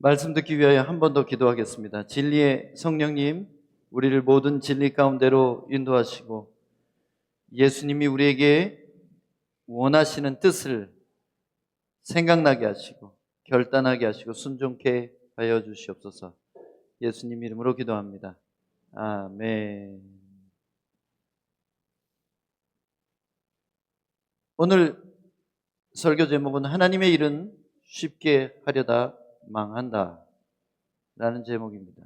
말씀 듣기 위하여 한 번 더 기도하겠습니다. 진리의 성령님, 우리를 모든 진리 가운데로 인도하시고 예수님이 우리에게 원하시는 뜻을 생각나게 하시고 결단하게 하시고 순종케 하여 주시옵소서. 예수님 이름으로 기도합니다. 아멘. 오늘 설교 제목은 하나님의 일은 쉽게 하려다 망한다 라는 제목입니다.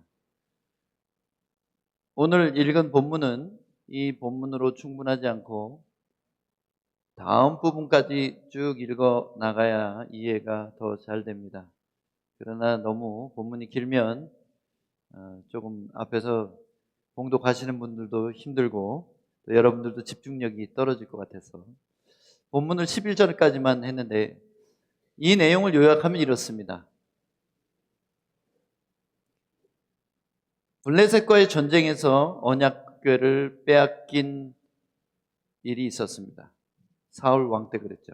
오늘 읽은 본문은 이 본문으로 충분하지 않고 다음 부분까지 쭉 읽어 나가야 이해가 더 잘 됩니다. 그러나 너무 본문이 길면 조금 앞에서 봉독하시는 분들도 힘들고 또 여러분들도 집중력이 떨어질 것 같아서 본문을 11절까지만 했는데 이 내용을 요약하면 이렇습니다. 블레셋과의 전쟁에서 언약궤를 빼앗긴 일이 있었습니다. 사울 왕 때 그랬죠.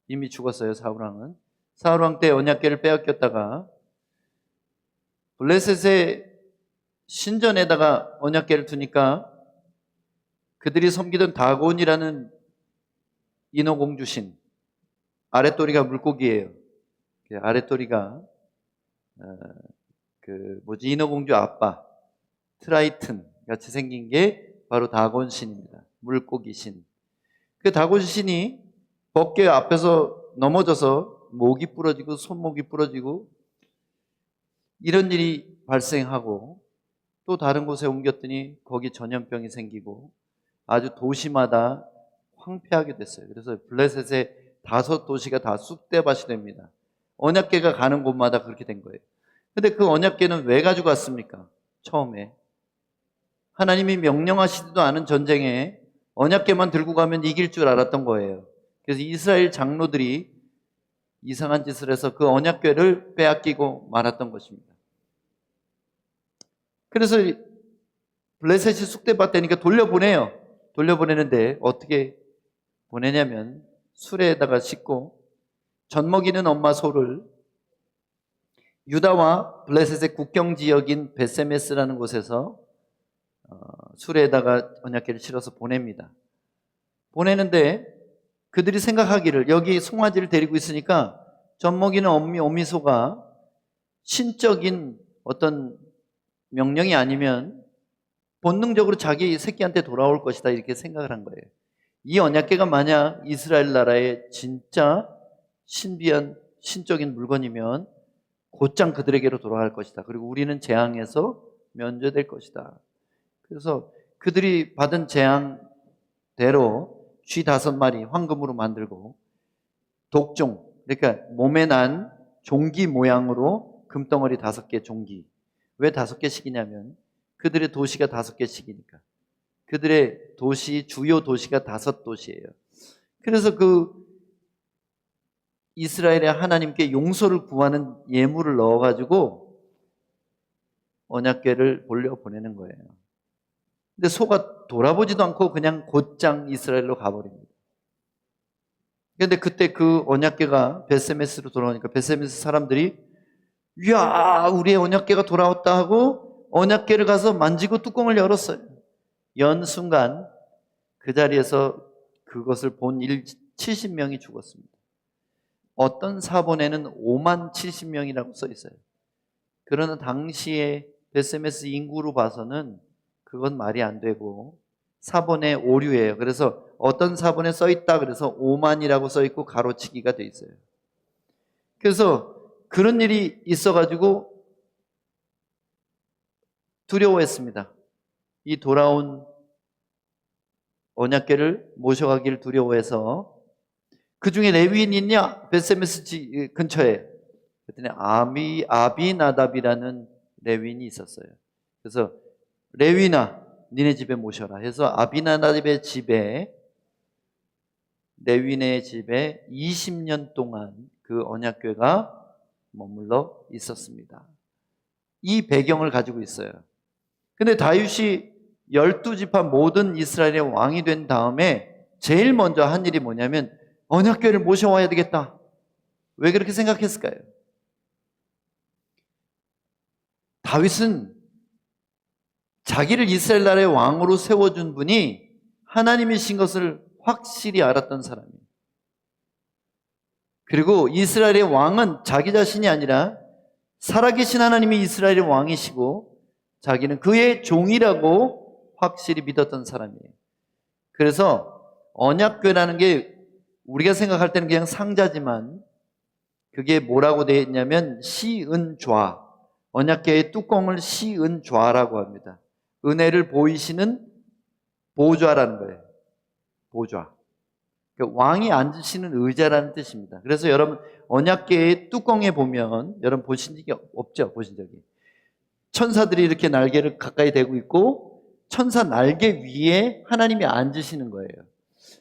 이미 죽었어요. 사울 왕은. 사울 왕 때 언약궤를 빼앗겼다가 블레셋의 신전에다가 언약궤를 두니까 그들이 섬기던 다곤이라는 인어공주신, 아랫도리가 물고기예요. 아랫도리가 인어공주 아빠 트라이튼 같이 생긴 게 바로 다곤신입니다. 물고기신. 그 다곤신이 법궤 앞에서 넘어져서 목이 부러지고 손목이 부러지고 이런 일이 발생하고 또 다른 곳에 옮겼더니 거기 전염병이 생기고 아주 도시마다 황폐하게 됐어요. 그래서 블레셋의 5도시가 다 쑥대밭이 됩니다. 언약궤가 가는 곳마다 그렇게 된 거예요. 근데 그 언약궤는 왜 가져갔습니까? 처음에 하나님이 명령하시지도 않은 전쟁에 언약궤만 들고 가면 이길 줄 알았던 거예요. 그래서 이스라엘 장로들이 이상한 짓을 해서 그 언약궤를 빼앗기고 말았던 것입니다. 그래서 블레셋이 쑥대밭 되니까 돌려보내요. 돌려보내는데 어떻게 보내냐면 수레에다가 싣고 젖먹이는 엄마 소를 유다와 블레셋의 국경 지역인 베세메스라는 곳에서 수레에다가 언약궤를 실어서 보냅니다. 보내는데 그들이 생각하기를 여기 송아지를 데리고 있으니까 젖먹이는 어미소가 신적인 어떤 명령이 아니면 본능적으로 자기 새끼한테 돌아올 것이다 이렇게 생각을 한 거예요. 이 언약궤가 만약 이스라엘 나라의 진짜 신비한 신적인 물건이면 곧장 그들에게로 돌아갈 것이다. 그리고 우리는 재앙에서 면제될 것이다. 그래서 그들이 받은 재앙대로 쥐 5마리 황금으로 만들고 독종, 그러니까 몸에 난 종기 모양으로 금덩어리 5개 종기. 왜 5개씩이냐면 그들의 도시가 5개씩이니까. 그들의 도시, 주요 도시가 5도시예요. 그래서 그 이스라엘의 하나님께 용서를 구하는 예물을 넣어가지고 언약궤를 돌려보내는 거예요. 근데 소가 돌아보지도 않고 그냥 곧장 이스라엘로 가버립니다. 그런데 그때 그 언약궤가 베세메스로 돌아오니까 베세메스 사람들이 이야 우리의 언약궤가 돌아왔다 하고 언약궤를 가서 만지고 뚜껑을 열었어요. 연 순간 그 자리에서 그것을 본 70명이 죽었습니다. 어떤 사본에는 5만 70명이라고 써 있어요. 그러나 당시에 베세메스 인구로 봐서는 그건 말이 안 되고 사본의 오류예요. 그래서 어떤 사본에 써 있다 그래서 5만이라고 써 있고 가로치기가 돼 있어요. 그래서 그런 일이 있어가지고 두려워했습니다. 이 돌아온 언약궤를 모셔가기를 두려워해서 그 중에 레위인이 있냐? 베세메스 근처에. 그랬더니 아비나답이라는 레위인이 있었어요. 그래서 레위나 니네 집에 모셔라 해서 아비나답의 집에 레위인의 집에 20년 동안 그 언약궤가 머물러 있었습니다. 이 배경을 가지고 있어요. 근데 다윗이 12지파 모든 이스라엘의 왕이 된 다음에 제일 먼저 한 일이 뭐냐면 언약궤를 모셔와야 되겠다. 왜 그렇게 생각했을까요? 다윗은 자기를 이스라엘 나라의 왕으로 세워준 분이 하나님이신 것을 확실히 알았던 사람이에요. 그리고 이스라엘의 왕은 자기 자신이 아니라 살아계신 하나님이 이스라엘의 왕이시고 자기는 그의 종이라고 확실히 믿었던 사람이에요. 그래서 언약궤라는 게 우리가 생각할 때는 그냥 상자지만 그게 뭐라고 되어 있냐면 시은좌, 언약궤의 뚜껑을 시은좌라고 합니다. 은혜를 보이시는 보좌라는 거예요. 보좌. 그러니까 왕이 앉으시는 의자라는 뜻입니다. 그래서 여러분 언약궤의 뚜껑에 보면 여러분 보신 적이 없죠? 보신 적이. 천사들이 이렇게 날개를 가까이 대고 있고 천사 날개 위에 하나님이 앉으시는 거예요.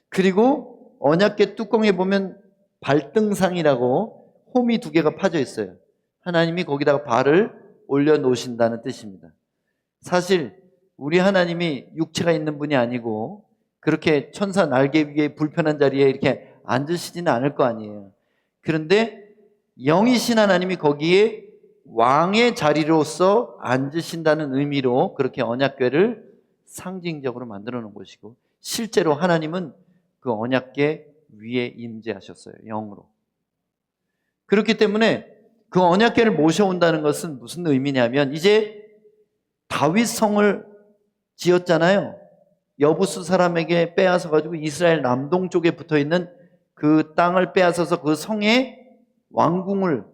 그리고 언약궤 뚜껑에 보면 발등상이라고 홈이 2개가 파져 있어요. 하나님이 거기다가 발을 올려놓으신다는 뜻입니다. 사실 우리 하나님이 육체가 있는 분이 아니고 그렇게 천사 날개 위에 불편한 자리에 이렇게 앉으시지는 않을 거 아니에요. 그런데 영이신 하나님이 거기에 왕의 자리로서 앉으신다는 의미로 그렇게 언약궤를 상징적으로 만들어 놓은 것이고 실제로 하나님은 그 언약궤 위에 임재하셨어요. 영으로. 그렇기 때문에 그 언약궤를 모셔온다는 것은 무슨 의미냐면 이제 다윗 성을 지었잖아요. 여부수 사람에게 빼앗아 가지고 이스라엘 남동쪽에 붙어있는 그 땅을 빼앗아서 그 성에 왕궁을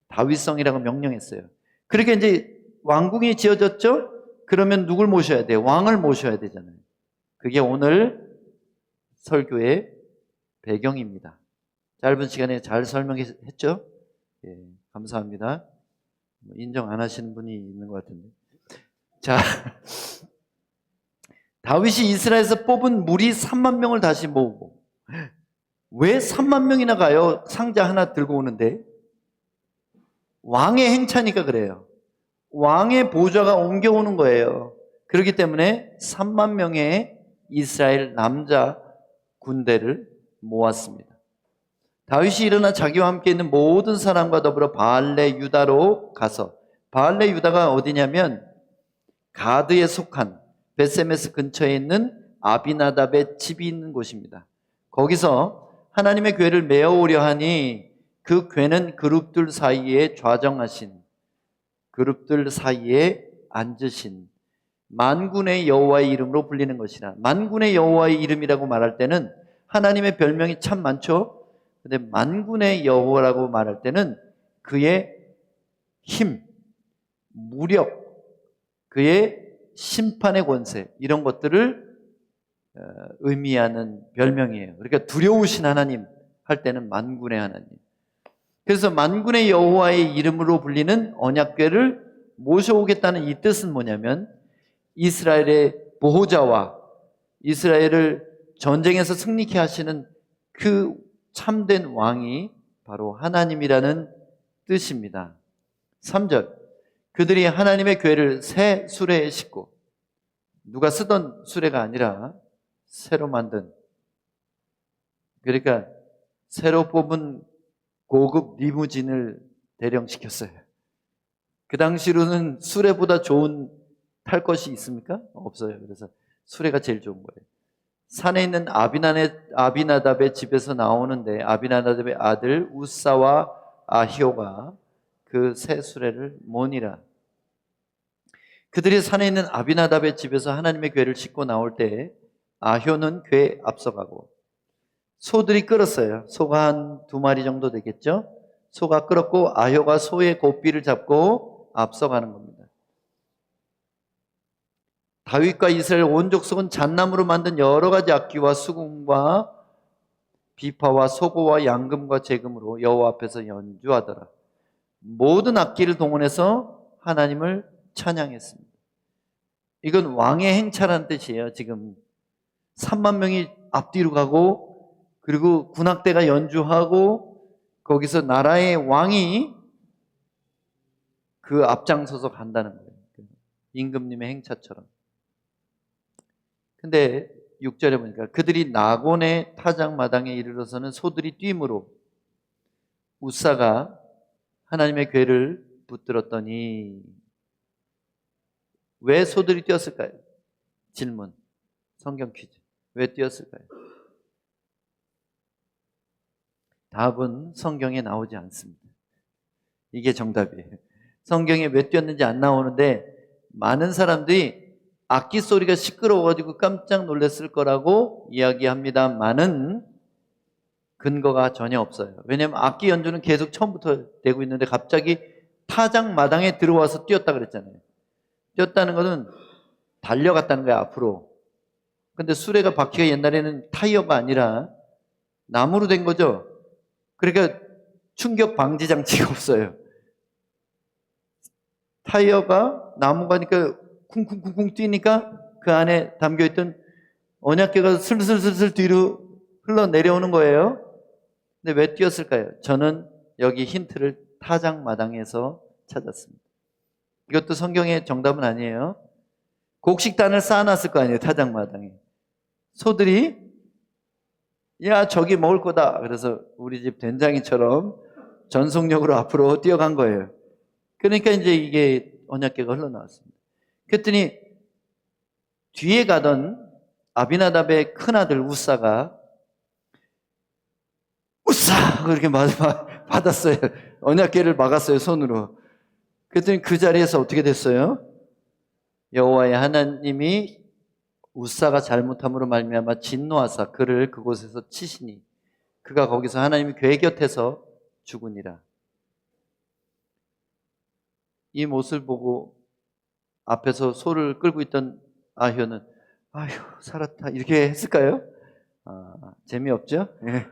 다윗성이라고 명령했어요. 그렇게 이제 왕궁이 지어졌죠? 그러면 누굴 모셔야 돼요? 왕을 모셔야 되잖아요. 그게 오늘 설교의 배경입니다. 짧은 시간에 잘 설명했죠? 예, 감사합니다. 인정 안 하시는 분이 있는 것 같은데. 자, 다윗이 이스라엘에서 뽑은 무리 3만 명을 다시 모으고 왜 3만 명이나 가요? 상자 하나 들고 오는데 왕의 행차니까 그래요. 왕의 보좌가 옮겨오는 거예요. 그렇기 때문에 3만 명의 이스라엘 남자 군대를 모았습니다. 다윗이 일어나 자기와 함께 있는 모든 사람과 더불어 바알레 유다로 가서 바알레 유다가 어디냐면 가드에 속한 벳세메스 근처에 있는 아비나답의 집이 있는 곳입니다. 거기서 하나님의 궤를 메어오려 하니 그 궤는 그룹들 사이에 좌정하신 그룹들 사이에 앉으신 만군의 여호와의 이름으로 불리는 것이라. 만군의 여호와의 이름이라고 말할 때는 하나님의 별명이 참 많죠. 근데 만군의 여호와라고 말할 때는 그의 힘, 무력, 그의 심판의 권세 이런 것들을 의미하는 별명이에요. 그러니까 두려우신 하나님 할 때는 만군의 하나님. 그래서 만군의 여호와의 이름으로 불리는 언약궤를 모셔오겠다는 이 뜻은 뭐냐면 이스라엘의 보호자와 이스라엘을 전쟁에서 승리케 하시는 그 참된 왕이 바로 하나님이라는 뜻입니다. 3절 그들이 하나님의 궤를 새 수레에 싣고 누가 쓰던 수레가 아니라 새로 만든 그러니까 새로 뽑은 고급 리무진을 대령시켰어요. 그 당시로는 수레보다 좋은 탈 것이 있습니까? 없어요. 그래서 수레가 제일 좋은 거예요. 산에 있는 아비나답의 집에서 나오는데 아비나답의 아들 우사와 아히오가 그 새 수레를 모니라. 그들이 산에 있는 아비나답의 집에서 하나님의 궤를 싣고 나올 때 아히오는 궤에 앞서가고 소들이 끌었어요. 소가 한 2마리 정도 되겠죠? 소가 끌었고 아히오가 소의 고삐를 잡고 앞서가는 겁니다. 다윗과 이스라엘 온 족속은 잣나무로 만든 여러 가지 악기와 수금과 비파와 소고와 양금과 제금으로 여호와 앞에서 연주하더라. 모든 악기를 동원해서 하나님을 찬양했습니다. 이건 왕의 행차라는 뜻이에요. 지금 3만 명이 앞뒤로 가고 그리고 군악대가 연주하고 거기서 나라의 왕이 그 앞장서서 간다는 거예요. 임금님의 행차처럼. 근데 6절에 보니까 그들이 나곤의 타작마당에 이르러서는 소들이 뛰므로 우사가 하나님의 궤를 붙들었더니 왜 소들이 뛰었을까요? 질문. 성경 퀴즈. 왜 뛰었을까요? 답은 성경에 나오지 않습니다. 이게 정답이에요. 성경에 왜 뛰었는지 안 나오는데 많은 사람들이 악기 소리가 시끄러워가지고 깜짝 놀랐을 거라고 이야기합니다만은 근거가 전혀 없어요. 왜냐하면 악기 연주는 계속 처음부터 되고 있는데 갑자기 타작 마당에 들어와서 뛰었다 그랬잖아요. 뛰었다는 것은 달려갔다는 거야, 앞으로. 근데 수레가 바퀴가 옛날에는 타이어가 아니라 나무로 된 거죠. 그러니까 충격 방지 장치가 없어요. 타이어가 나무가니까 쿵쿵쿵쿵 뛰니까 그 안에 담겨있던 언약궤가 슬슬슬슬 뒤로 흘러내려오는 거예요. 근데 왜 뛰었을까요? 저는 여기 힌트를 타작마당에서 찾았습니다. 이것도 성경의 정답은 아니에요. 곡식단을 쌓아놨을 거 아니에요, 타작마당에. 소들이 야, 저기 먹을 거다. 그래서 우리 집 된장이처럼 전속력으로 앞으로 뛰어간 거예요. 그러니까 이제 이게 언약궤가 흘러나왔습니다. 그랬더니 뒤에 가던 아비나답의 큰아들 우사가 우사! 그렇게 받았어요. 언약궤를 막았어요, 손으로. 그랬더니 그 자리에서 어떻게 됐어요? 여호와의 하나님이 우사가 잘못함으로 말미암아 진노하사 그를 그곳에서 치시니 그가 거기서 하나님의 궤 곁에서 죽으니라. 이 모습을 보고 앞에서 소를 끌고 있던 아효는 아휴 살았다 이렇게 했을까요? 재미없죠? 네.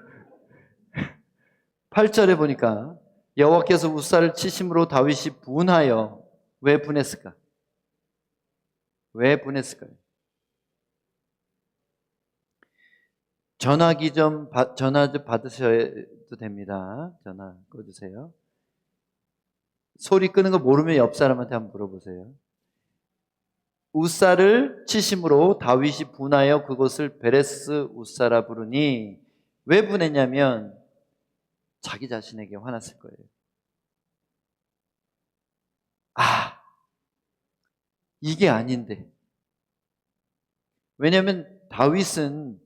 8절에 보니까 여호와께서 우사를 치심으로 다윗이 분하여 왜 분했을까? 왜 분했을까요? 전화 좀 받으셔도 됩니다. 전화 꺼주세요. 소리 끄는 거 모르면 옆 사람한테 한번 물어보세요. 우사를 치심으로 다윗이 분하여 그곳을 베레스 우사라 부르니 왜 분했냐면 자기 자신에게 화났을 거예요. 이게 아닌데. 왜냐하면 다윗은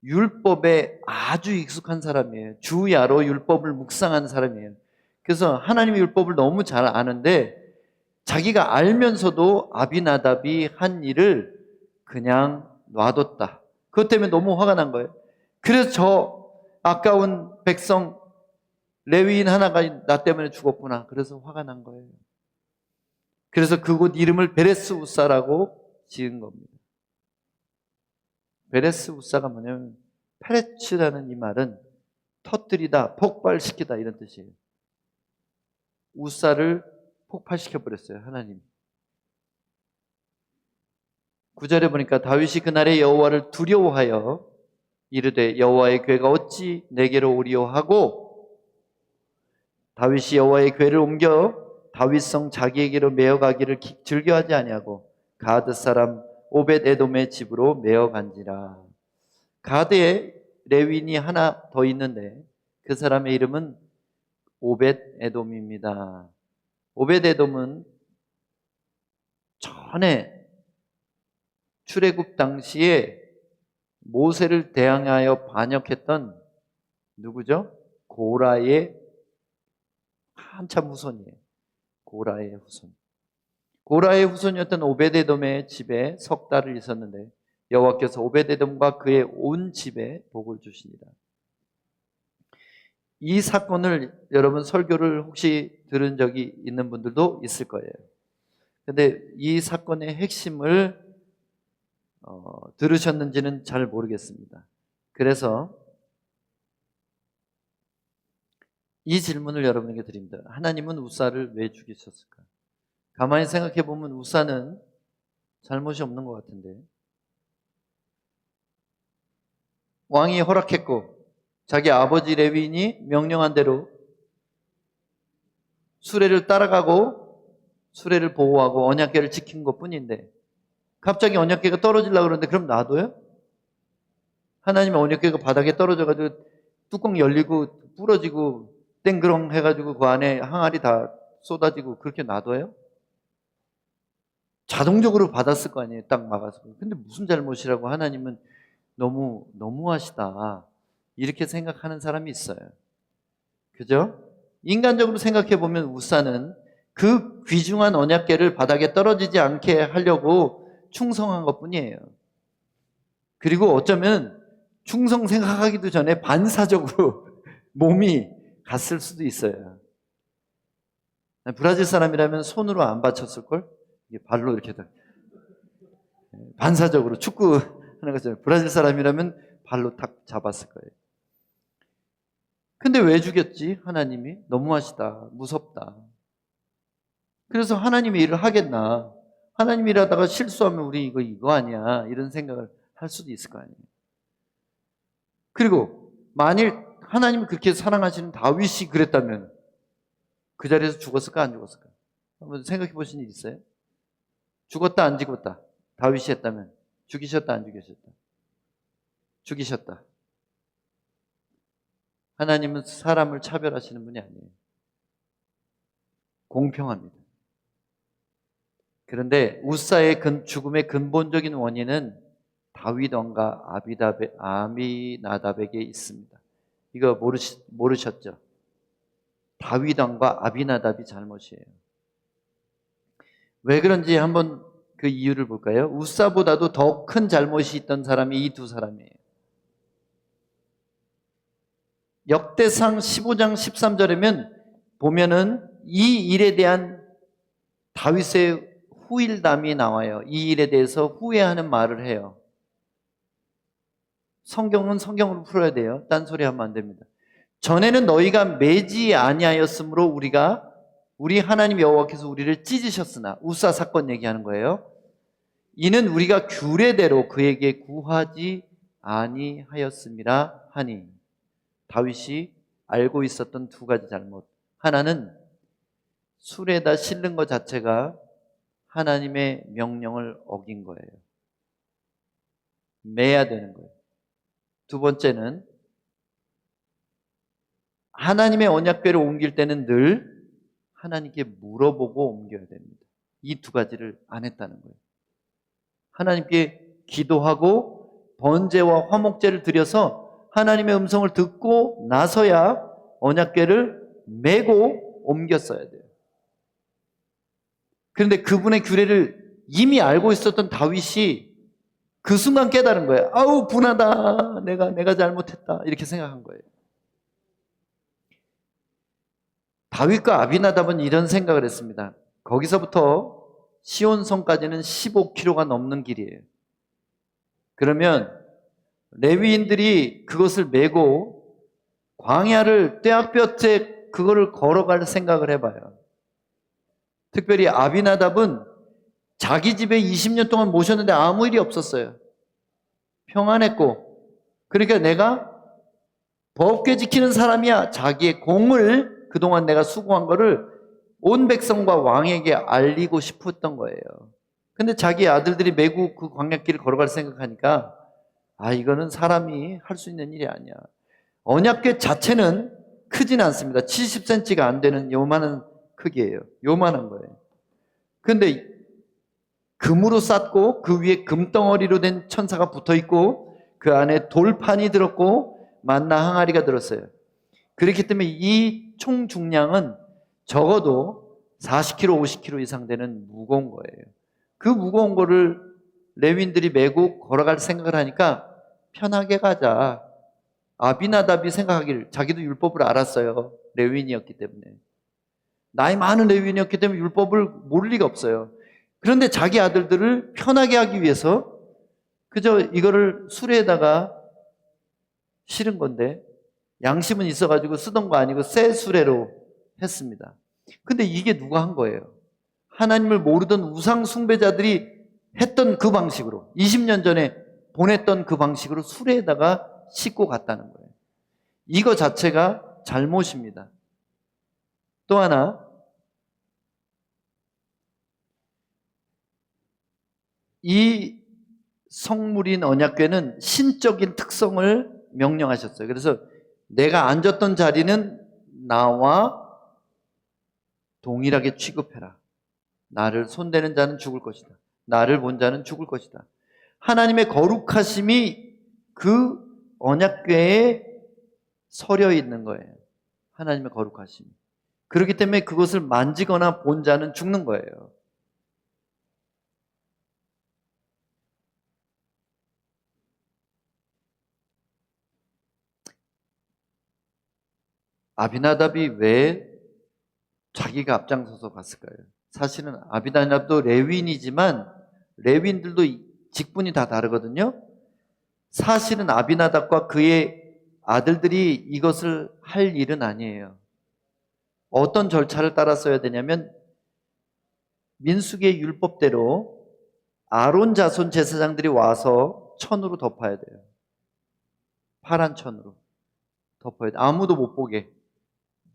율법에 아주 익숙한 사람이에요. 주야로 율법을 묵상한 사람이에요. 그래서 하나님의 율법을 너무 잘 아는데 자기가 알면서도 아비나답이 한 일을 그냥 놔뒀다. 그것 때문에 너무 화가 난 거예요. 그래서 저 아까운 백성 레위인 하나가 나 때문에 죽었구나. 그래서 화가 난 거예요. 그래서 그곳 이름을 베레스 우사라고 지은 겁니다. 베레스 우사가 뭐냐면 페레츠라는 이 말은 터뜨리다, 폭발시키다 이런 뜻이에요. 우사를 폭발시켜버렸어요, 하나님. 9절에 보니까 다윗이 그날에 여호와를 두려워하여 이르되 여호와의 궤가 어찌 내게로 오리오 하고 다윗이 여호와의 궤를 옮겨 다윗성 자기에게로 메어가기를 즐겨하지 아니하고 가드 사람 오벳 에돔의 집으로 메어간지라. 가드에 레위인이 하나 더 있는데 그 사람의 이름은 오벳 에돔입니다. 오벳 에돔은 전에 출애굽 당시에 모세를 대항하여 반역했던 누구죠? 고라의 한참 후손이에요. 고라의 후손. 고라의 후손이었던 오벳에돔의 집에 석 달을 있었는데 여호와께서 오벳에돔과 그의 온 집에 복을 주시니라. 이 사건을 여러분 설교를 혹시 들은 적이 있는 분들도 있을 거예요. 근데 이 사건의 핵심을 들으셨는지는 잘 모르겠습니다. 그래서 이 질문을 여러분에게 드립니다. 하나님은 우사를 왜 죽이셨을까? 가만히 생각해 보면 우사는 잘못이 없는 것 같은데 왕이 허락했고 자기 아버지 레위인이 명령한 대로 수레를 따라가고 수레를 보호하고 언약궤를 지킨 것뿐인데 갑자기 언약궤가 떨어지려고 그러는데 그럼 놔둬요? 하나님의 언약궤가 바닥에 떨어져가지고 뚜껑 열리고 부러지고 땡그렁 해가지고 그 안에 항아리 다 쏟아지고 그렇게 놔둬요? 자동적으로 받았을 거 아니에요. 딱 막아서. 근데 무슨 잘못이라고 하나님은 너무하시다. 이렇게 생각하는 사람이 있어요. 그죠? 인간적으로 생각해 보면 우사는 그 귀중한 언약궤를 바닥에 떨어지지 않게 하려고 충성한 것뿐이에요. 그리고 어쩌면 충성 생각하기도 전에 반사적으로 몸이 갔을 수도 있어요. 브라질 사람이라면 손으로 안 받쳤을걸? 이게 발로 이렇게 반사적으로 축구 하는 것처럼 브라질 사람이라면 발로 탁 잡았을 거예요. 근데 왜 죽였지? 하나님이 너무하시다, 무섭다. 그래서 하나님의 일을 하겠나? 하나님 일하다가 실수하면 우리 이거 아니야, 이런 생각을 할 수도 있을 거 아니에요. 그리고 만일 하나님을 그렇게 사랑하시는 다윗이 그랬다면 그 자리에서 죽었을까 안 죽었을까? 한번 생각해 보신 일 있어요? 죽었다 안 죽었다? 다윗이 했다면 죽이셨다 안 죽이셨다? 죽이셨다. 하나님은 사람을 차별하시는 분이 아니에요. 공평합니다. 그런데 우사의 죽음의 근본적인 원인은 다윗 왕과 아비나답에게 있습니다. 이거 모르셨죠? 다윗 왕과 아비나답이 잘못이에요. 왜 그런지 한번 그 이유를 볼까요? 우사보다도 더 큰 잘못이 있던 사람이 이 두 사람이에요. 역대상 15장 13절에면 보면은 이 일에 대한 다윗의 후일담이 나와요. 이 일에 대해서 후회하는 말을 해요. 성경은 성경으로 풀어야 돼요. 딴소리 하면 안 됩니다. 전에는 너희가 매지 아니하였으므로 우리 하나님 여호와께서 우리를 찢으셨으나, 우사 사건 얘기하는 거예요. 이는 우리가 규례대로 그에게 구하지 아니하였음이라 하니. 다윗이 알고 있었던 두 가지 잘못. 하나는 술에다 실는 것 자체가 하나님의 명령을 어긴 거예요. 매야 되는 거예요. 두 번째는 하나님의 언약궤를 옮길 때는 늘 하나님께 물어보고 옮겨야 됩니다. 이 두 가지를 안 했다는 거예요. 하나님께 기도하고 번제와 화목제를 드려서 하나님의 음성을 듣고 나서야 언약궤를 메고 옮겼어야 돼요. 그런데 그분의 규례를 이미 알고 있었던 다윗이 그 순간 깨달은 거예요. 아우 분하다, 내가 잘못했다, 이렇게 생각한 거예요. 다윗과 아비나답은 이런 생각을 했습니다. 거기서부터 시온성까지는 15km가 넘는 길이에요. 그러면 레위인들이 그것을 메고 광야를 떼학볕에 그거를 걸어갈 생각을 해봐요. 특별히 아비나답은 자기 집에 20년 동안 모셨는데 아무 일이 없었어요. 평안했고, 그러니까 내가 법궤 지키는 사람이야. 자기의 공을 그동안 내가 수고한 거를 온 백성과 왕에게 알리고 싶었던 거예요. 근데 자기 아들들이 메고 그 광야길을 걸어갈 생각하니까 이거는 사람이 할 수 있는 일이 아니야. 언약궤 자체는 크진 않습니다. 70cm가 안 되는 요만한 크기예요. 요만한 거예요. 근데 금으로 쌌고 그 위에 금덩어리로 된 천사가 붙어 있고 그 안에 돌판이 들었고 만나 항아리가 들었어요. 그렇기 때문에 이 총 중량은 적어도 40kg, 50kg 이상 되는 무거운 거예요. 그 무거운 거를 레위인들이 메고 걸어갈 생각을 하니까 편하게 가자. 아비나답이 생각하기를, 자기도 율법을 알았어요. 레위인이었기 때문에. 나이 많은 레위인이었기 때문에 율법을 모를 리가 없어요. 그런데 자기 아들들을 편하게 하기 위해서 그저 이거를 수레에다가 실은 건데, 양심은 있어가지고 쓰던 거 아니고 새 수레로 했습니다. 근데 이게 누가 한 거예요? 하나님을 모르던 우상 숭배자들이 했던 그 방식으로, 20년 전에 보냈던 그 방식으로 수레에다가 싣고 갔다는 거예요. 이거 자체가 잘못입니다. 또 하나, 이 성물인 언약궤는 신적인 특성을 명령하셨어요. 그래서 내가 앉았던 자리는 나와 동일하게 취급해라. 나를 손대는 자는 죽을 것이다. 나를 본 자는 죽을 것이다. 하나님의 거룩하심이 그 언약궤에 서려 있는 거예요. 하나님의 거룩하심. 그렇기 때문에 그것을 만지거나 본 자는 죽는 거예요. 아비나답이 왜 자기가 앞장서서 갔을까요? 사실은 아비나답도 레위인이지만 레위인들도 직분이 다 다르거든요. 사실은 아비나답과 그의 아들들이 이것을 할 일은 아니에요. 어떤 절차를 따랐어야 되냐면 민수기의 율법대로 아론 자손 제사장들이 와서 천으로 덮어야 돼요. 파란 천으로 덮어야 돼요. 아무도 못 보게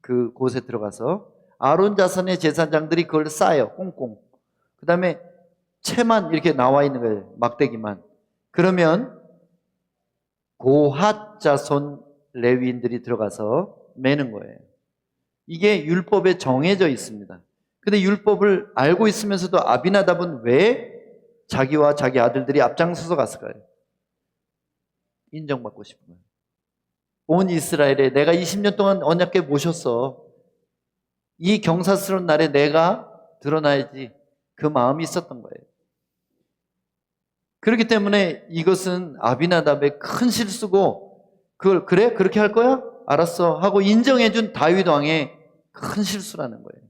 그 곳에 들어가서 아론 자손의 제사장들이 그걸 쌓아요. 꽁꽁. 그 다음에 채만 이렇게 나와 있는 거예요. 막대기만. 그러면 고핫 자손 레위인들이 들어가서 매는 거예요. 이게 율법에 정해져 있습니다. 근데 율법을 알고 있으면서도 아비나답은 왜 자기와 자기 아들들이 앞장서서 갔을까요? 인정받고 싶은 거예요. 온 이스라엘에 내가 20년 동안 언약궤 모셨어. 이 경사스러운 날에 내가 드러나야지. 그 마음이 있었던 거예요. 그렇기 때문에 이것은 아비나답의 큰 실수고, 그걸 그래? 그렇게 할 거야? 알았어 하고 인정해준 다윗 왕의 큰 실수라는 거예요.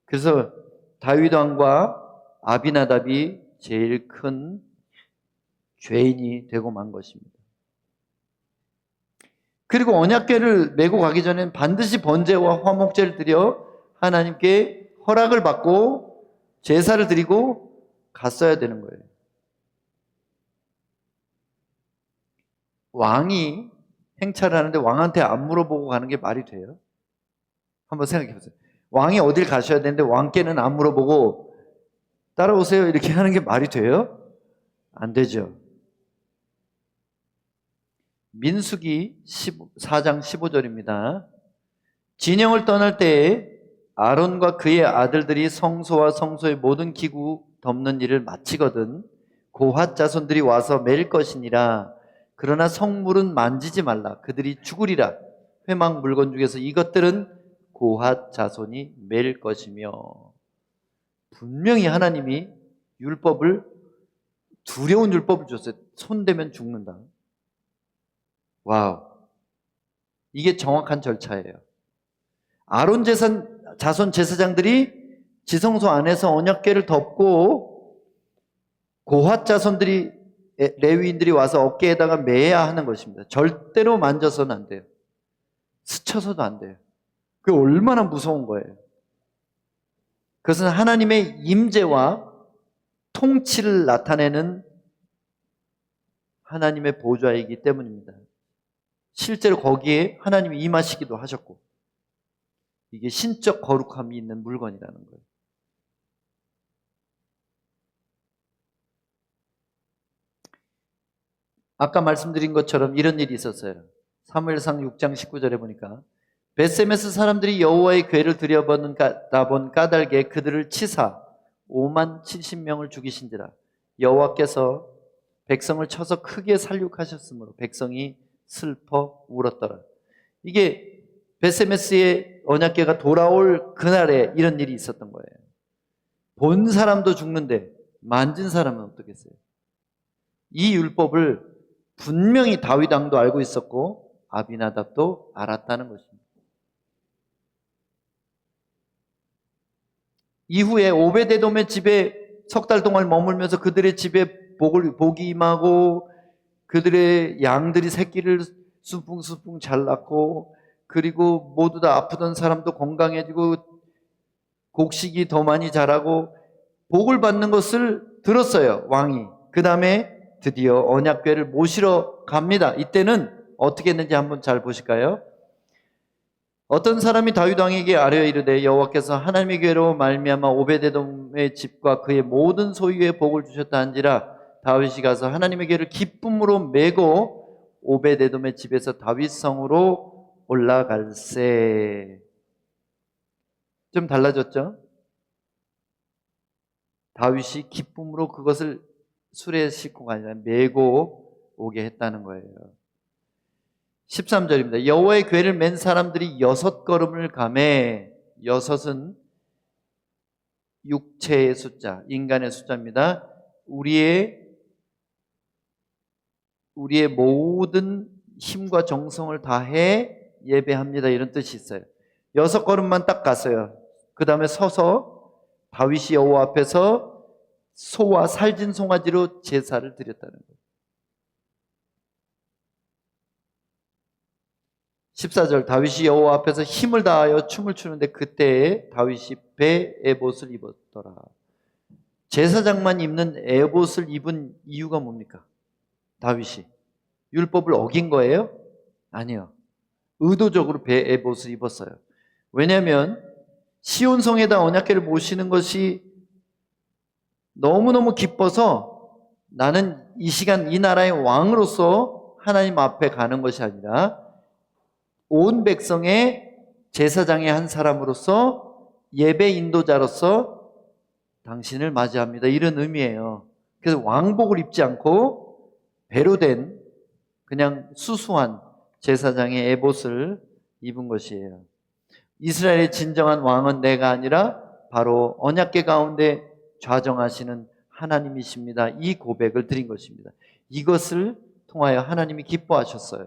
그래서 다윗 왕과 아비나답이 제일 큰 죄인이 되고 만 것입니다. 그리고 언약궤를 메고 가기 전에는 반드시 번제와 화목제를 드려 하나님께 허락을 받고 제사를 드리고 갔어야 되는 거예요. 왕이 행차를 하는데 왕한테 안 물어보고 가는 게 말이 돼요? 한번 생각해 보세요. 왕이 어딜 가셔야 되는데 왕께는 안 물어보고 따라오세요 이렇게 하는 게 말이 돼요? 안 되죠. 민수기 4장 15절입니다. 진영을 떠날 때에 아론과 그의 아들들이 성소와 성소의 모든 기구 덮는 일을 마치거든 고핫 자손들이 와서 맬 것이니라. 그러나 성물은 만지지 말라. 그들이 죽으리라. 회막 물건 중에서 이것들은 고핫 자손이 맬 것이며. 분명히 하나님이 율법을, 두려운 율법을 줬어요. 손대면 죽는다. 와우. 이게 정확한 절차예요. 아론 자손 제사장들이 지성소 안에서 언약궤를 덮고 고핫 자손들이, 레위인들이 와서 어깨에다가 매야 하는 것입니다. 절대로 만져서는 안 돼요. 스쳐서도 안 돼요. 그게 얼마나 무서운 거예요. 그것은 하나님의 임재와 통치를 나타내는 하나님의 보좌이기 때문입니다. 실제로 거기에 하나님이 임하시기도 하셨고, 이게 신적 거룩함이 있는 물건이라는 거예요. 아까 말씀드린 것처럼 이런 일이 있었어요. 사무엘상 6장 19절에 보니까 벳세메스 사람들이 여호와의 궤를 들여다본 까닭에 그들을 치사 5만 70명을 죽이신지라. 여호와께서 백성을 쳐서 크게 살육하셨으므로 백성이 슬퍼 울었더라. 이게 벳세메스의 언약궤가 돌아올 그날에 이런 일이 있었던 거예요. 본 사람도 죽는데 만진 사람은 어떻겠어요? 이 율법을 분명히 다윗 왕도 알고 있었고 아비나답도 알았다는 것입니다. 이후에 오베데돔의 집에 석 달 동안 머물면서 그들의 집에 복이 임하고 그들의 양들이 새끼를 수풍수풍 잘 낳고, 그리고 모두 다 아프던 사람도 건강해지고 곡식이 더 많이 자라고 복을 받는 것을 들었어요, 왕이. 그 다음에 드디어 언약궤를 모시러 갑니다. 이때는 어떻게 했는지 한번 잘 보실까요? 어떤 사람이 다윗 왕에게 아뢰어 이르되 여호와께서 하나님의 궤로 말미암아 오베데돔의 집과 그의 모든 소유에 복을 주셨다 한지라. 다윗이 가서 하나님의 궤를 기쁨으로 메고 오베데돔의 집에서 다윗 성으로 올라갈세. 좀 달라졌죠? 다윗이 기쁨으로 그것을 수레에 싣고가 아니라 메고 오게 했다는 거예요. 13절입니다. 여호와의 궤를 맨 사람들이 6걸음을 가매. 6은 육체의 숫자, 인간의 숫자입니다. 우리의 모든 힘과 정성을 다해 예배합니다. 이런 뜻이 있어요. 6걸음만 딱 갔어요. 그 다음에 서서 다윗이 여호와 앞에서 소와 살진 송아지로 제사를 드렸다는 거예요. 14절 다윗이 여호와 앞에서 힘을 다하여 춤을 추는데 그때에 다윗이 배 에봇을 입었더라. 제사장만 입는 에봇을 입은 이유가 뭡니까? 다윗이 율법을 어긴 거예요? 아니요. 의도적으로 배 에봇을 입었어요. 왜냐하면 시온성에다 언약궤를 모시는 것이 너무너무 기뻐서 나는 이 시간 이 나라의 왕으로서 하나님 앞에 가는 것이 아니라 온 백성의 제사장의 한 사람으로서 예배 인도자로서 당신을 맞이합니다. 이런 의미예요. 그래서 왕복을 입지 않고 배로 된 그냥 수수한 제사장의 에봇을 입은 것이에요. 이스라엘의 진정한 왕은 내가 아니라 바로 언약궤 가운데 좌정하시는 하나님이십니다. 이 고백을 드린 것입니다. 이것을 통하여 하나님이 기뻐하셨어요.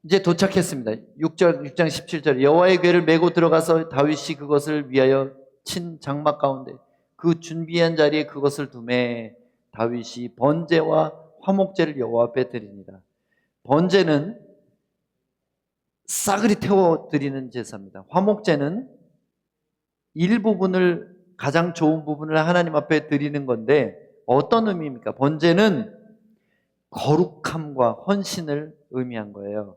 이제 도착했습니다. 6장 17절 여호와의 궤를 메고 들어가서 다윗이 그것을 위하여 친 장막 가운데 그 준비한 자리에 그것을 두매 다윗이 번제와 화목제를 여호와 앞에 드립니다. 번제는 싸그리 태워 드리는 제사입니다. 화목제는 일부분을 가장 좋은 부분을 하나님 앞에 드리는 건데 어떤 의미입니까? 번제는 거룩함과 헌신을 의미한 거예요.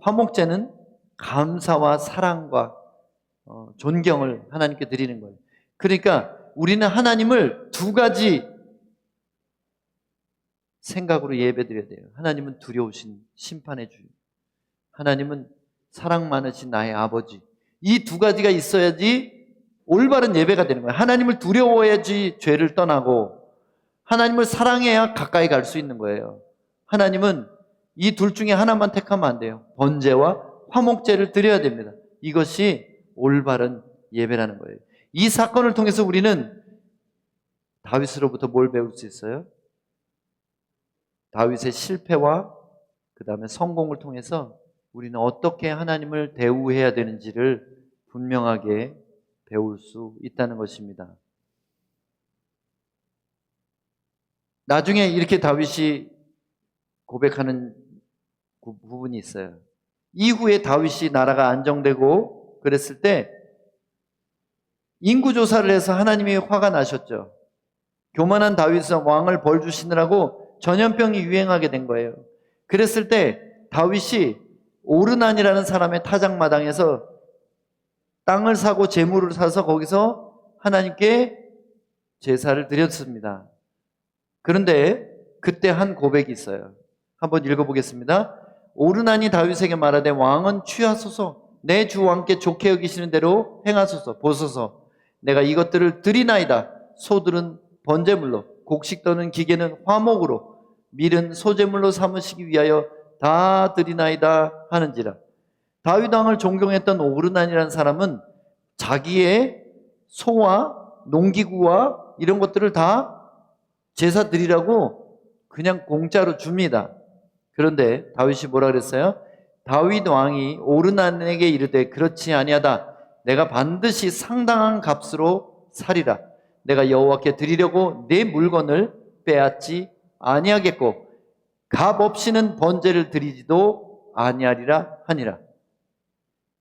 화목제는 감사와 사랑과 존경을 하나님께 드리는 거예요. 그러니까 우리는 하나님을 두 가지 생각으로 예배드려야 돼요. 하나님은 두려우신 심판의 주, 하나님은 사랑 많으신 나의 아버지. 이 두 가지가 있어야지 올바른 예배가 되는 거예요. 하나님을 두려워야지 죄를 떠나고 하나님을 사랑해야 가까이 갈 수 있는 거예요. 하나님은 이 둘 중에 하나만 택하면 안 돼요. 번제와 화목제를 드려야 됩니다. 이것이 올바른 예배라는 거예요. 이 사건을 통해서 우리는 다윗으로부터 뭘 배울 수 있어요? 다윗의 실패와 그 다음에 성공을 통해서 우리는 어떻게 하나님을 대우해야 되는지를 분명하게 배울 수 있다는 것입니다. 나중에 이렇게 다윗이 고백하는 부분이 있어요. 이후에 다윗이 나라가 안정되고 그랬을 때 인구조사를 해서 하나님이 화가 나셨죠. 교만한 다윗은 왕을 벌 주시느라고 전염병이 유행하게 된 거예요. 그랬을 때 다윗이 오르난이라는 사람의 타작마당에서 땅을 사고 재물을 사서 거기서 하나님께 제사를 드렸습니다. 그런데 그때 한 고백이 있어요. 한번 읽어보겠습니다. 오르난이 다윗에게 말하되 왕은 취하소서 내 주 왕께 좋게 여기시는 대로 행하소서. 보소서 내가 이것들을 드리나이다. 소들은 번제물로, 곡식 떠는 기계는 화목으로, 밀은 소제물로 삼으시기 위하여 다 드리나이다 하는지라. 다윗 왕을 존경했던 오르난이라는 사람은 자기의 소와 농기구와 이런 것들을 다 제사 드리라고 그냥 공짜로 줍니다. 그런데 다윗이 뭐라 그랬어요? 다윗 왕이 오르난에게 이르되 그렇지 아니하다. 내가 반드시 상당한 값으로 사리라. 내가 여호와께 드리려고 내 물건을 빼앗지 아니하겠고 값 없이는 번제를 드리지도 아니하리라 하니라.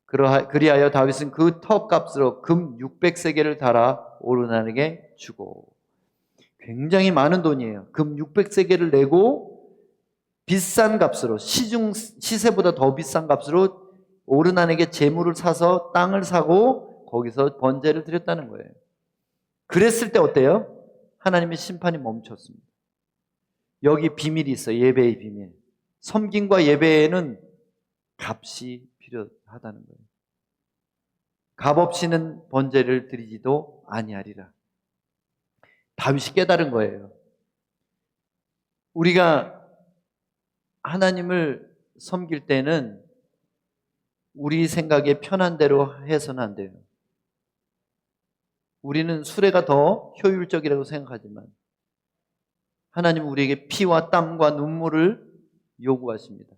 그리하여 다윗은 그 턱값으로 금 600세겔을 달아 오르난에게 주고. 굉장히 많은 돈이에요. 금 600세겔을 내고 비싼 값으로, 시중 시세보다 더 비싼 값으로 오르난에게 재물을 사서 땅을 사고 거기서 번제를 드렸다는 거예요. 그랬을 때 어때요? 하나님의 심판이 멈췄습니다. 여기 비밀이 있어요. 예배의 비밀. 섬김과 예배에는 값이 필요하다는 거예요. 값 없이는 번제를 드리지도 아니하리라. 다윗이 깨달은 거예요. 우리가 하나님을 섬길 때는 우리 생각에 편한 대로 해서는 안 돼요. 우리는 수레가 더 효율적이라고 생각하지만 하나님은 우리에게 피와 땀과 눈물을 요구하십니다.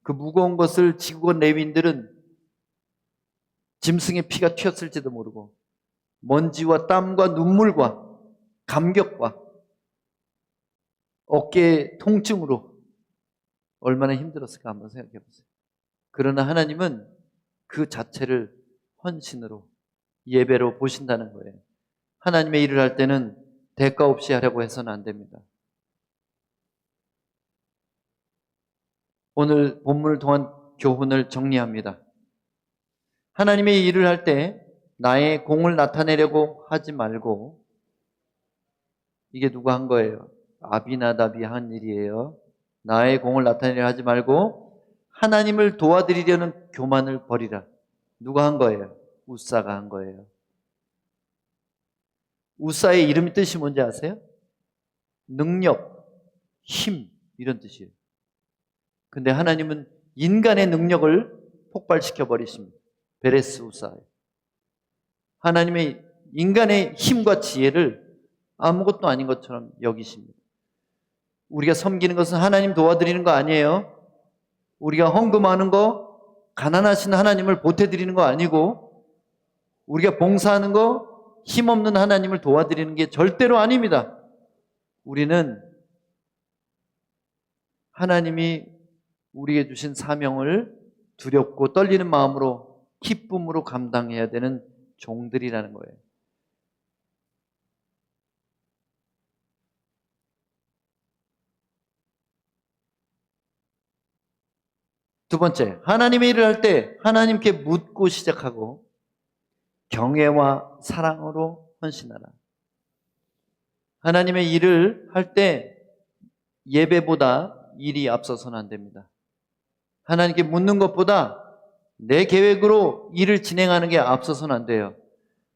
그 무거운 것을 지고 온 레위인들은 짐승의 피가 튀었을지도 모르고 먼지와 땀과 눈물과 감격과 어깨 통증으로 얼마나 힘들었을까 한번 생각해 보세요. 그러나 하나님은 그 자체를 헌신으로 예배로 보신다는 거예요. 하나님의 일을 할 때는 대가 없이 하려고 해서는 안 됩니다. 오늘 본문을 통한 교훈을 정리합니다. 하나님의 일을 할 때 나의 공을 나타내려고 하지 말고, 이게 누가 한 거예요? 아비나답이 한 일이에요. 나의 공을 나타내려 하지 말고 하나님을 도와드리려는 교만을 버리라. 누가 한 거예요? 우사가 한 거예요. 우사의 이름 뜻이 뭔지 아세요? 능력, 힘, 이런 뜻이에요. 근데 하나님은 인간의 능력을 폭발시켜 버리십니다. 베레스 우사예요. 하나님의 인간의 힘과 지혜를 아무것도 아닌 것처럼 여기십니다. 우리가 섬기는 것은 하나님 도와드리는 거 아니에요. 우리가 헌금하는 거, 가난하신 하나님을 보태드리는 거 아니고, 우리가 봉사하는 거, 힘없는 하나님을 도와드리는 게 절대로 아닙니다. 우리는 하나님이 우리에게 주신 사명을 두렵고 떨리는 마음으로 기쁨으로 감당해야 되는 종들이라는 거예요. 두 번째, 하나님의 일을 할 때 하나님께 묻고 시작하고 경외와 사랑으로 헌신하라. 하나님의 일을 할 때 예배보다 일이 앞서서는 안 됩니다. 하나님께 묻는 것보다 내 계획으로 일을 진행하는 게 앞서서는 안 돼요.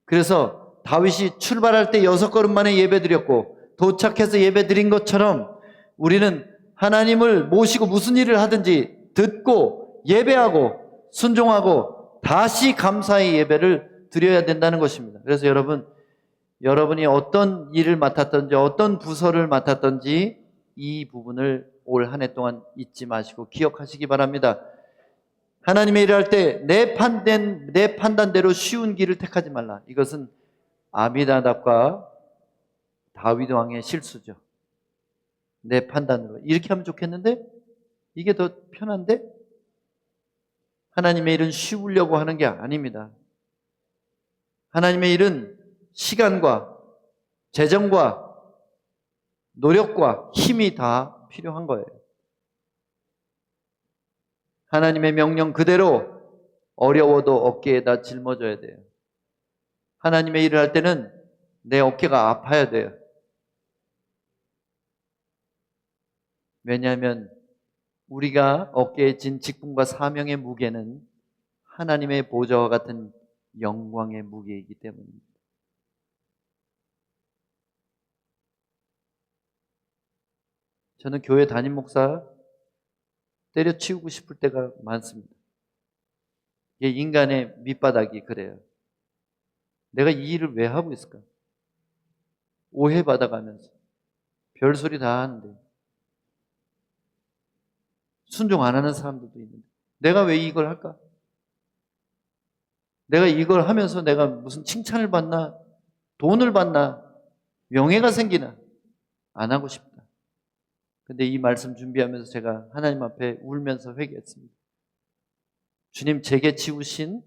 그래서 다윗이 출발할 때 6걸음 만에 예배드렸고 도착해서 예배드린 것처럼 우리는 하나님을 모시고 무슨 일을 하든지 듣고 예배하고 순종하고 다시 감사의 예배를 드려야 된다는 것입니다. 그래서 여러분이 어떤 일을 맡았든지 어떤 부서를 맡았든지 이 부분을 올 한 해 동안 잊지 마시고 기억하시기 바랍니다. 하나님의 일을 할 때 내 판단대로 쉬운 길을 택하지 말라. 이것은 아비나답과 다윗 왕의 실수죠. 내 판단으로 이렇게 하면 좋겠는데 이게 더 편한데? 하나님의 일은 쉬우려고 하는 게 아닙니다. 하나님의 일은 시간과 재정과 노력과 힘이 다 필요한 거예요. 하나님의 명령 그대로 어려워도 어깨에다 짊어져야 돼요. 하나님의 일을 할 때는 내 어깨가 아파야 돼요. 왜냐하면 우리가 어깨에 진 직분과 사명의 무게는 하나님의 보좌와 같은 영광의 무게이기 때문입니다. 저는 교회 담임 목사 때려치우고 싶을 때가 많습니다. 이게 인간의 밑바닥이 그래요. 내가 이 일을 왜 하고 있을까? 오해받아가면서 별소리 다 하는데 순종 안 하는 사람들도 있는데 내가 왜 이걸 할까? 내가 이걸 하면서 내가 무슨 칭찬을 받나? 돈을 받나? 명예가 생기나? 안 하고 싶다. 근데 이 말씀 준비하면서 제가 하나님 앞에 울면서 회개했습니다. 주님, 제게 지우신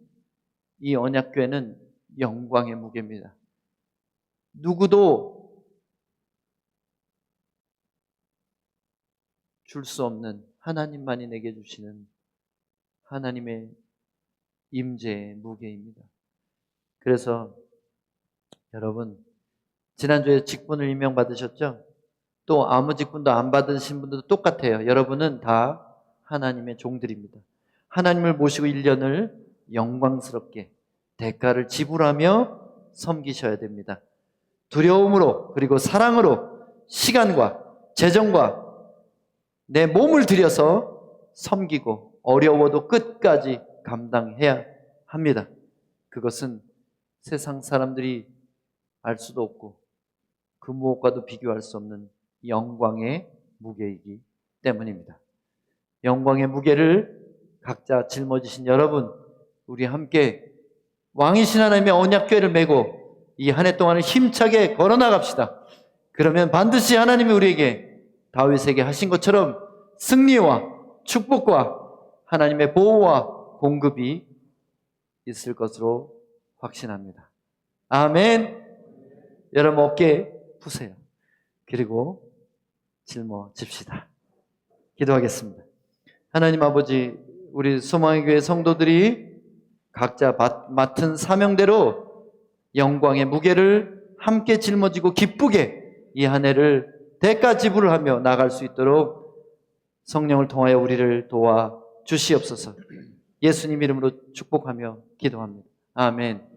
이 언약궤는 영광의 무게입니다. 누구도 줄 수 없는 하나님만이 내게 주시는 하나님의 임재의 무게입니다. 그래서 여러분, 지난주에 직분을 임명받으셨죠? 또 아무 직분도 안 받으신 분들도 똑같아요. 여러분은 다 하나님의 종들입니다. 하나님을 모시고 1년을 영광스럽게 대가를 지불하며 섬기셔야 됩니다. 두려움으로 그리고 사랑으로 시간과 재정과 내 몸을 들여서 섬기고 어려워도 끝까지 감당해야 합니다. 그것은 세상 사람들이 알 수도 없고 그 무엇과도 비교할 수 없는 영광의 무게이기 때문입니다. 영광의 무게를 각자 짊어지신 여러분, 우리 함께 왕이신 하나님의 언약궤를 메고 이 한 해 동안을 힘차게 걸어나갑시다. 그러면 반드시 하나님이 우리에게 다윗에게 하신 것처럼 승리와 축복과 하나님의 보호와 공급이 있을 것으로 확신합니다. 아멘. 여러분 어깨 푸세요. 그리고 짊어집시다. 기도하겠습니다. 하나님 아버지, 우리 소망의 교회 성도들이 각자 맡은 사명대로 영광의 무게를 함께 짊어지고 기쁘게 이 한 해를 대가 지불을 하며 나갈 수 있도록 성령을 통하여 우리를 도와 주시옵소서. 예수님 이름으로 축복하며 기도합니다. 아멘.